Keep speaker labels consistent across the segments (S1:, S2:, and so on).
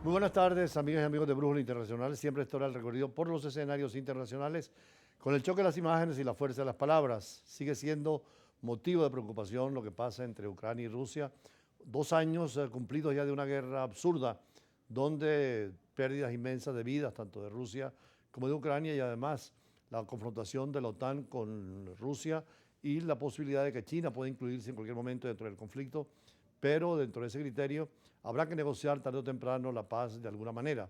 S1: Muy buenas tardes, amigas y amigos de Brújula Internacional. Siempre estará el recorrido por los escenarios internacionales con el choque de las imágenes y la fuerza de las palabras. Sigue siendo motivo de preocupación lo que pasa entre Ucrania y Rusia. 2 años cumplidos ya de una guerra absurda, donde pérdidas inmensas de vidas, tanto de Rusia como de Ucrania, y además la confrontación de la OTAN con Rusia y la posibilidad de que China pueda incluirse en cualquier momento dentro del conflicto, pero dentro de ese criterio habrá que negociar tarde o temprano la paz de alguna manera.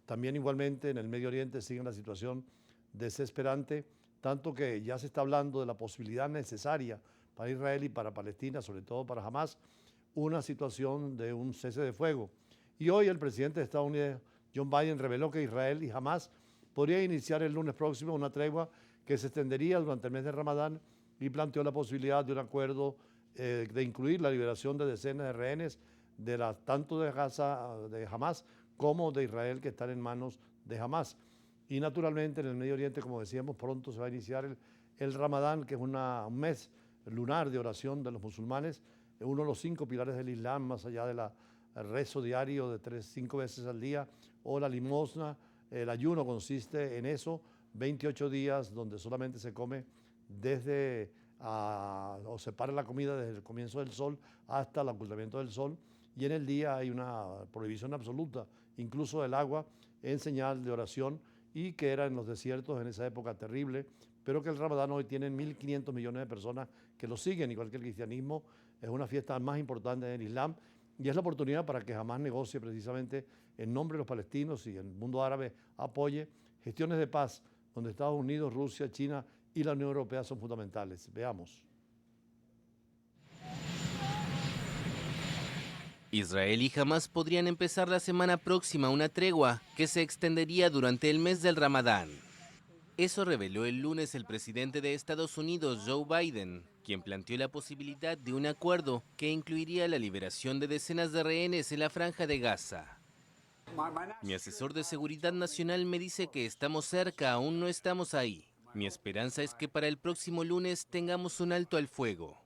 S1: También igualmente en el Medio Oriente sigue una situación desesperante, tanto que ya se está hablando de la posibilidad necesaria para Israel y para Palestina, sobre todo para Hamas, una situación de un cese de fuego. Y hoy el presidente de Estados Unidos, John Biden, reveló que Israel y Hamas podría iniciar el lunes próximo una tregua que se extendería durante el mes de Ramadán y planteó la posibilidad de un acuerdo de incluir la liberación de decenas de rehenes tanto de Gaza, de Hamas, como de Israel, que están en manos de Hamas. Y naturalmente en el Medio Oriente, como decíamos, pronto se va a iniciar el Ramadán, que es un mes lunar de oración de los musulmanes, uno de los 5 pilares del Islam, más allá del rezo diario de 5 veces al día, o la limosna. El ayuno consiste en eso, 28 días donde solamente se come o se para la comida desde el comienzo del sol hasta el ocultamiento del sol, y en el día hay una prohibición absoluta, incluso del agua, en señal de oración, y que era en los desiertos en esa época terrible, pero que el Ramadán hoy tiene 1.500 millones de personas que lo siguen, igual que el cristianismo. Es una fiesta más importante en el Islam y es la oportunidad para que Hamas negocie precisamente en nombre de los palestinos y el mundo árabe apoye gestiones de paz, donde Estados Unidos, Rusia, China y la Unión Europea son fundamentales. Veamos.
S2: Israel y Hamas podrían empezar la semana próxima una tregua que se extendería durante el mes del Ramadán. Eso reveló el lunes el presidente de Estados Unidos, Joe Biden, quien planteó la posibilidad de un acuerdo que incluiría la liberación de decenas de rehenes en la franja de Gaza. Mi asesor de seguridad nacional me dice que estamos cerca, aún no estamos ahí. Mi esperanza es que para el próximo lunes tengamos un alto al fuego.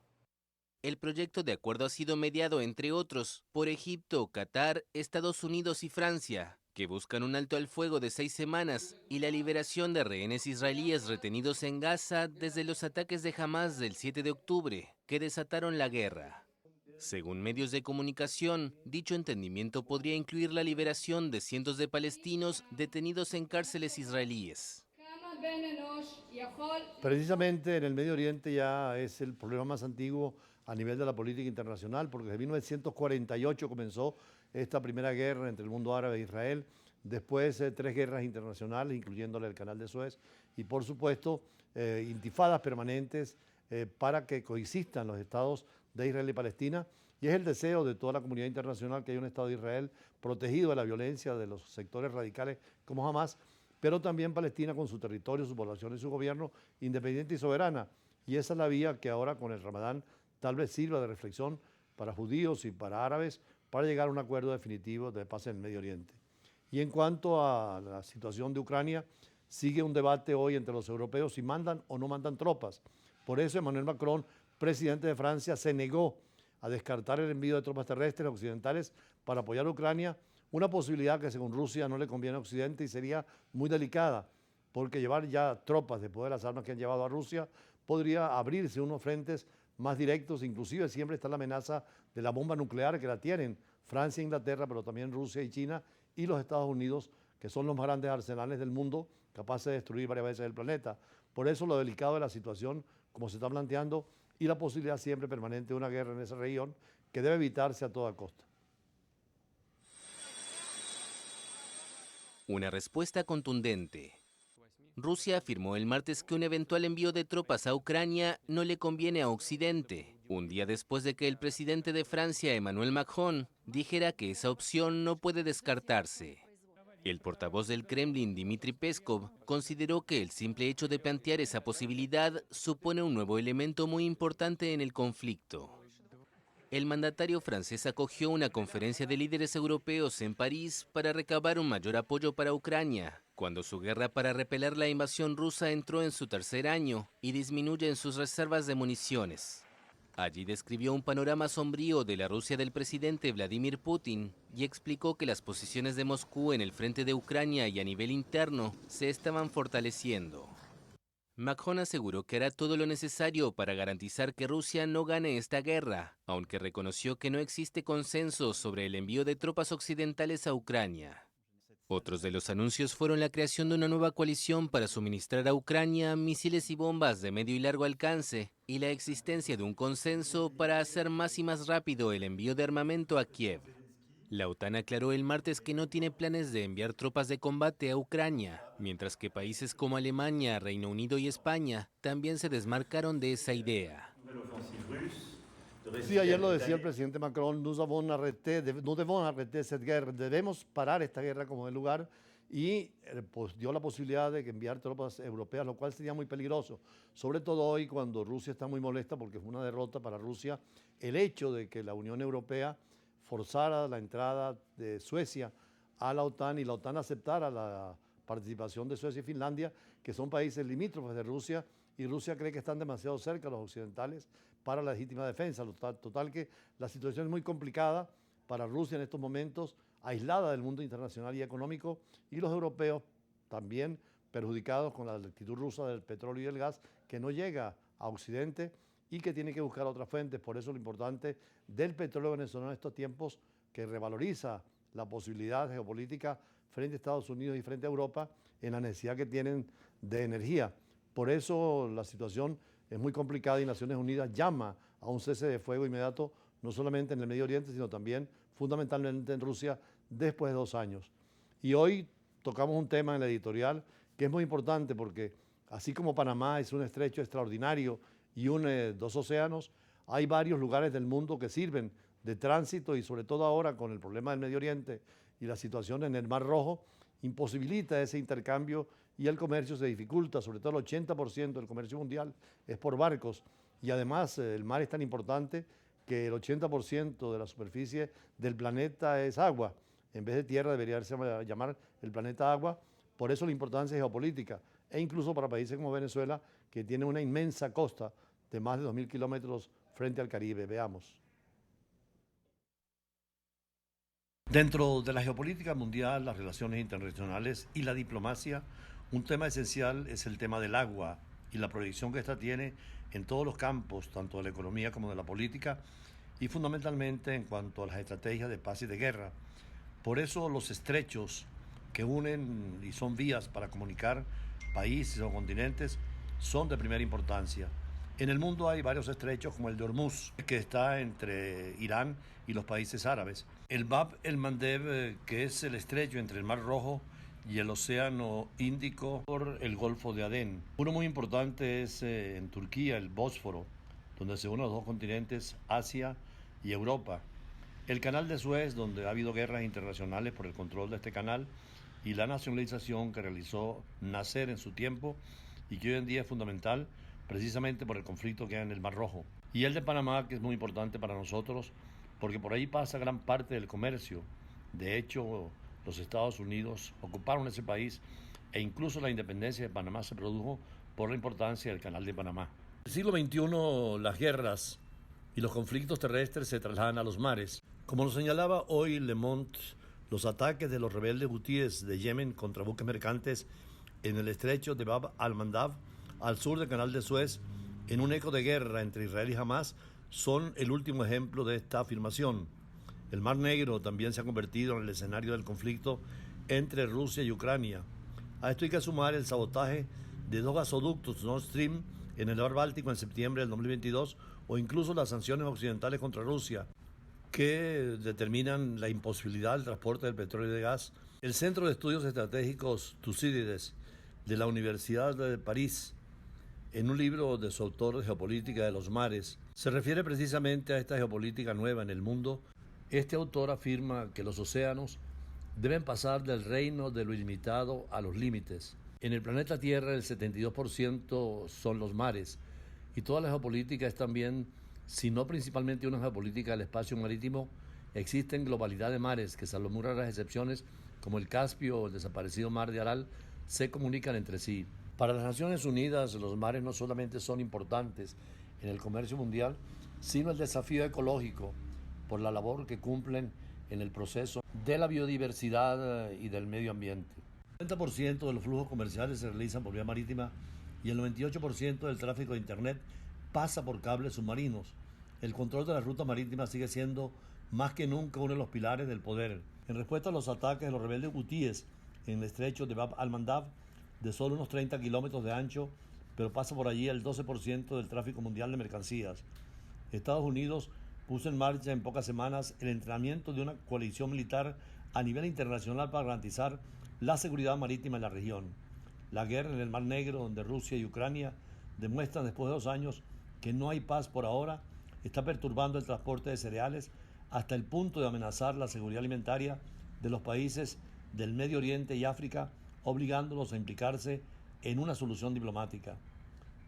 S2: El proyecto de acuerdo ha sido mediado, entre otros, por Egipto, Qatar, Estados Unidos y Francia, que buscan un alto al fuego de 6 semanas y la liberación de rehenes israelíes retenidos en Gaza desde los ataques de Hamas del 7 de octubre, que desataron la guerra. Según medios de comunicación, dicho entendimiento podría incluir la liberación de cientos de palestinos detenidos en cárceles israelíes.
S1: Precisamente en el Medio Oriente ya es el problema más antiguo a nivel de la política internacional, porque desde 1948 comenzó esta primera guerra entre el mundo árabe e Israel, después 3 guerras internacionales, incluyendo el Canal de Suez, y por supuesto intifadas permanentes para que coexistan los estados de Israel y Palestina, y es el deseo de toda la comunidad internacional que haya un Estado de Israel protegido de la violencia de los sectores radicales como Hamas, pero también Palestina con su territorio, su población y su gobierno independiente y soberana. Y esa es la vía que ahora con el Ramadán tal vez sirva de reflexión para judíos y para árabes para llegar a un acuerdo definitivo de paz en el Medio Oriente. Y en cuanto a la situación de Ucrania, sigue un debate hoy entre los europeos si mandan o no mandan tropas. Por eso Emmanuel Macron, presidente de Francia, se negó a descartar el envío de tropas terrestres occidentales para apoyar a Ucrania, una posibilidad que según Rusia no le conviene a Occidente y sería muy delicada, porque llevar ya tropas después de las armas que han llevado a Rusia podría abrirse unos frentes más directos, inclusive siempre está la amenaza de la bomba nuclear que la tienen Francia e Inglaterra, pero también Rusia y China y los Estados Unidos, que son los más grandes arsenales del mundo, capaces de destruir varias veces el planeta. Por eso lo delicado de la situación, como se está planteando, y la posibilidad siempre permanente de una guerra en esa región que debe evitarse a toda costa.
S2: Una respuesta contundente. Rusia afirmó el martes que un eventual envío de tropas a Ucrania no le conviene a Occidente, un día después de que el presidente de Francia, Emmanuel Macron, dijera que esa opción no puede descartarse. El portavoz del Kremlin, Dmitry Peskov, consideró que el simple hecho de plantear esa posibilidad supone un nuevo elemento muy importante en el conflicto. El mandatario francés acogió una conferencia de líderes europeos en París para recabar un mayor apoyo para Ucrania, cuando su guerra para repeler la invasión rusa entró en su tercer año y disminuyen sus reservas de municiones. Allí describió un panorama sombrío de la Rusia del presidente Vladimir Putin y explicó que las posiciones de Moscú en el frente de Ucrania y a nivel interno se estaban fortaleciendo. Macron aseguró que hará todo lo necesario para garantizar que Rusia no gane esta guerra, aunque reconoció que no existe consenso sobre el envío de tropas occidentales a Ucrania. Otros de los anuncios fueron la creación de una nueva coalición para suministrar a Ucrania misiles y bombas de medio y largo alcance y la existencia de un consenso para hacer más y más rápido el envío de armamento a Kiev. La OTAN aclaró el martes que no tiene planes de enviar tropas de combate a Ucrania, mientras que países como Alemania, Reino Unido y España también se desmarcaron de esa idea.
S1: Sí, ayer lo decía el presidente Macron, nous devons arrêter cette guerre, debemos parar esta guerra como de lugar, y pues dio la posibilidad de que enviar tropas europeas, lo cual sería muy peligroso, sobre todo hoy cuando Rusia está muy molesta porque fue una derrota para Rusia el hecho de que la Unión Europea forzara la entrada de Suecia a la OTAN y la OTAN aceptara la participación de Suecia y Finlandia, que son países limítrofes de Rusia, y Rusia cree que están demasiado cerca los occidentales para la legítima defensa. Total que la situación es muy complicada para Rusia en estos momentos, aislada del mundo internacional y económico, y los europeos también perjudicados con la actitud rusa del petróleo y el gas, que no llega a Occidente y que tiene que buscar otras fuentes. Por eso lo importante del petróleo venezolano en estos tiempos, que revaloriza la posibilidad geopolítica frente a Estados Unidos y frente a Europa en la necesidad que tienen de energía. Por eso la situación es muy complicada y Naciones Unidas llama a un cese de fuego inmediato, no solamente en el Medio Oriente, sino también fundamentalmente en Rusia, después de 2 años. Y hoy tocamos un tema en la editorial que es muy importante porque así como Panamá es un estrecho extraordinario y une 2 océanos, hay varios lugares del mundo que sirven de tránsito, y sobre todo ahora con el problema del Medio Oriente y la situación en el Mar Rojo, imposibilita ese intercambio y el comercio se dificulta. Sobre todo el 80% del comercio mundial es por barcos, y además el mar es tan importante que el 80% de la superficie del planeta es agua. En vez de tierra debería llamar el planeta agua. Por eso la importancia geopolítica, e incluso para países como Venezuela, que tiene una inmensa costa de más de 2.000 kilómetros frente al Caribe. Veamos. Dentro de la geopolítica mundial, las relaciones internacionales y la diplomacia, un tema esencial es el tema del agua y la proyección que ésta tiene en todos los campos, tanto de la economía como de la política, y fundamentalmente en cuanto a las estrategias de paz y de guerra. Por eso los estrechos que unen y son vías para comunicar países o continentes son de primera importancia. En el mundo hay varios estrechos, como el de Hormuz, que está entre Irán y los países árabes. El Bab el-Mandeb, que es el estrecho entre el Mar Rojo y el Océano Índico por el Golfo de Adén. Uno muy importante es en Turquía, el Bósforo, donde se unen los 2 continentes, Asia y Europa. El Canal de Suez, donde ha habido guerras internacionales por el control de este canal, y la nacionalización que realizó Nasser en su tiempo y que hoy en día es fundamental precisamente por el conflicto que hay en el Mar Rojo. Y el de Panamá, que es muy importante para nosotros, porque por ahí pasa gran parte del comercio. De hecho, los Estados Unidos ocuparon ese país e incluso la independencia de Panamá se produjo por la importancia del Canal de Panamá. En el siglo XXI, las guerras y los conflictos terrestres se trasladan a los mares. Como lo señalaba hoy Le Monde, los ataques de los rebeldes hutíes de Yemen contra buques mercantes en el estrecho de Bab al-Mandab, al sur del Canal de Suez, en un eco de guerra entre Israel y Hamas, son el último ejemplo de esta afirmación. El Mar Negro también se ha convertido en el escenario del conflicto entre Rusia y Ucrania. A esto hay que sumar el sabotaje de 2 gasoductos Nord Stream en el mar Báltico en septiembre del 2022, o incluso las sanciones occidentales contra Rusia, que determinan la imposibilidad del transporte del petróleo y de gas. El Centro de Estudios Estratégicos Tucídides de la Universidad de París, en un libro de su autor, Geopolítica de los Mares, se refiere precisamente a esta geopolítica nueva en el mundo. Este autor afirma que los océanos deben pasar del reino de lo ilimitado a los límites. En el planeta Tierra el 72% son los mares, y toda la geopolítica es también, si no principalmente una geopolítica del espacio marítimo. Existen globalidad de mares que, salvo muy raras excepciones, como el Caspio o el desaparecido Mar de Aral, se comunican entre sí. Para las Naciones Unidas, los mares no solamente son importantes en el comercio mundial, sino el desafío ecológico por la labor que cumplen en el proceso de la biodiversidad y del medio ambiente. El 90% de los flujos comerciales se realizan por vía marítima y el 98% del tráfico de Internet pasa por cables submarinos. El control de la ruta marítima sigue siendo más que nunca uno de los pilares del poder. En respuesta a los ataques de los rebeldes hutíes en el estrecho de Bab al-Mandab, de solo unos 30 kilómetros de ancho, pero pasa por allí el 12% del tráfico mundial de mercancías. Estados Unidos puso en marcha en pocas semanas el entrenamiento de una coalición militar a nivel internacional para garantizar la seguridad marítima en la región. La guerra en el Mar Negro, donde Rusia y Ucrania demuestran después de 2 años que no hay paz por ahora, está perturbando el transporte de cereales hasta el punto de amenazar la seguridad alimentaria de los países del Medio Oriente y África, obligándolos a implicarse en una solución diplomática.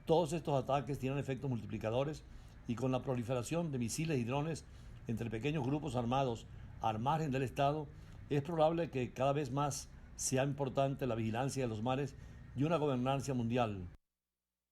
S1: Todos estos ataques tienen efectos multiplicadores y con la proliferación de misiles y drones entre pequeños grupos armados al margen del Estado, es probable que cada vez más sea importante la vigilancia de los mares y una gobernanza mundial.